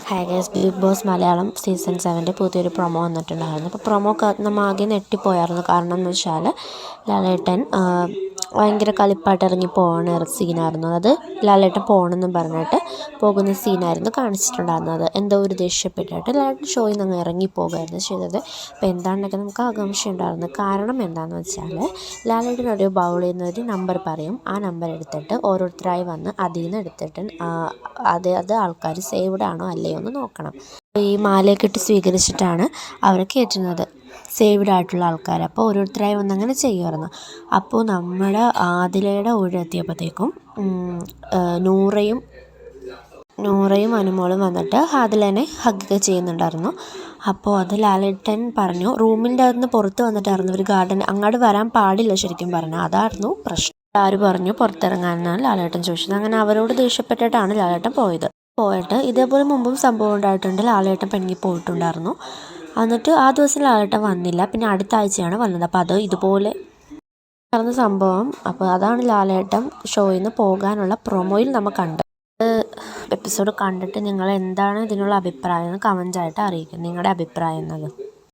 Hi guys, Bigg Boss Malayalam season 7 പുതിയൊരു promo വന്നിട്ടുണ്ടായിരുന്നു. അപ്പോൾ പ്രൊമോ നമ്മൾ ആകെ ഞെട്ടിപ്പോയായിരുന്നു. കാരണം എന്ന് വെച്ചാൽ ലാലേട്ടൻ ഭയങ്കര കളിപ്പായിട്ട് ഇറങ്ങി പോകുന്ന സീനായിരുന്നു. അത് ലാലേട്ടൻ പോകണമെന്നും പറഞ്ഞിട്ട് പോകുന്ന സീനായിരുന്നു കാണിച്ചിട്ടുണ്ടായിരുന്നത്. എന്തോ ഒരു ദേഷ്യപ്പെട്ടിട്ട് ലാലേട്ടൻ ഷോയിൽ നിന്ന് ഇറങ്ങി പോകുകയായിരുന്നു ചെയ്തത്. അപ്പോൾ എന്താണെന്നൊക്കെ നമുക്ക് ആകാംക്ഷ ഉണ്ടായിരുന്നു. കാരണം എന്താണെന്ന് വെച്ചാൽ ലാലേട്ടൻ ഒരു ബൗൾ ചെയ്യുന്നൊരു നമ്പർ പറയും. ആ നമ്പർ എടുത്തിട്ട് ഓരോരുത്തരായി വന്ന് അതിൽ നിന്ന് എടുത്തിട്ട് അത് ആൾക്കാർ സേവ്ഡ് ആണോ അല്ലയോ എന്ന് നോക്കണം. ഈ മാലയൊക്കെ ഇട്ട് സ്വീകരിച്ചിട്ടാണ് അവരെ കയറ്റുന്നത്, സേവ്ഡ് ആയിട്ടുള്ള ആൾക്കാർ. അപ്പോൾ ഓരോരുത്തരായി വന്ന് അങ്ങനെ ചെയ്യുമായിരുന്നു. അപ്പോൾ നമ്മുടെ ആദിലയുടെ ഊഴെത്തിയപ്പോഴത്തേക്കും നൂറയും അനുമോളും വന്നിട്ട് ആദിലേനെ ഹഗ്ഗൊക്കെ ചെയ്യുന്നുണ്ടായിരുന്നു. അപ്പോൾ അത് ലാലേട്ടൻ പറഞ്ഞു, റൂമിൻ്റെ അകത്തുനിന്ന് പുറത്ത് വന്നിട്ടായിരുന്നു ഒരു ഗാർഡൻ അങ്ങോട്ട് വരാൻ പാടില്ല ശരിക്കും പറഞ്ഞാൽ, അതായിരുന്നു പ്രശ്നം. ആര് പറഞ്ഞു പുറത്തിറങ്ങാനെന്നാണ് ലാലേട്ടൻ ചോദിച്ചത്. അങ്ങനെ അവരോട് ദേഷ്യപ്പെട്ടിട്ടാണ് ലാലേട്ടൻ പോയിട്ട് ഇതേപോലെ മുമ്പും സംഭവം ഉണ്ടായിട്ടുണ്ട്. ലാലേട്ടൻ പെണ്ണി പോയിട്ടുണ്ടായിരുന്നു. എന്നിട്ട് ആ ദിവസം ലാലേട്ടൻ വന്നില്ല. പിന്നെ അടുത്ത ആഴ്ചയാണ് വന്നത്. അപ്പോൾ അത് ഇതുപോലെ നടന്ന സംഭവം. അപ്പോൾ അതാണ് ലാലേട്ടൻ ഷോയിൽ നിന്ന് പോകാനുള്ള പ്രൊമോയിൽ നമ്മൾ കണ്ടത്. എപ്പിസോഡ് കണ്ടിട്ട് നിങ്ങൾ എന്താണ് ഇതിനുള്ള അഭിപ്രായം എന്ന് കമൻറ്റായിട്ട് അറിയിക്കും, നിങ്ങളുടെ അഭിപ്രായം എന്നത്.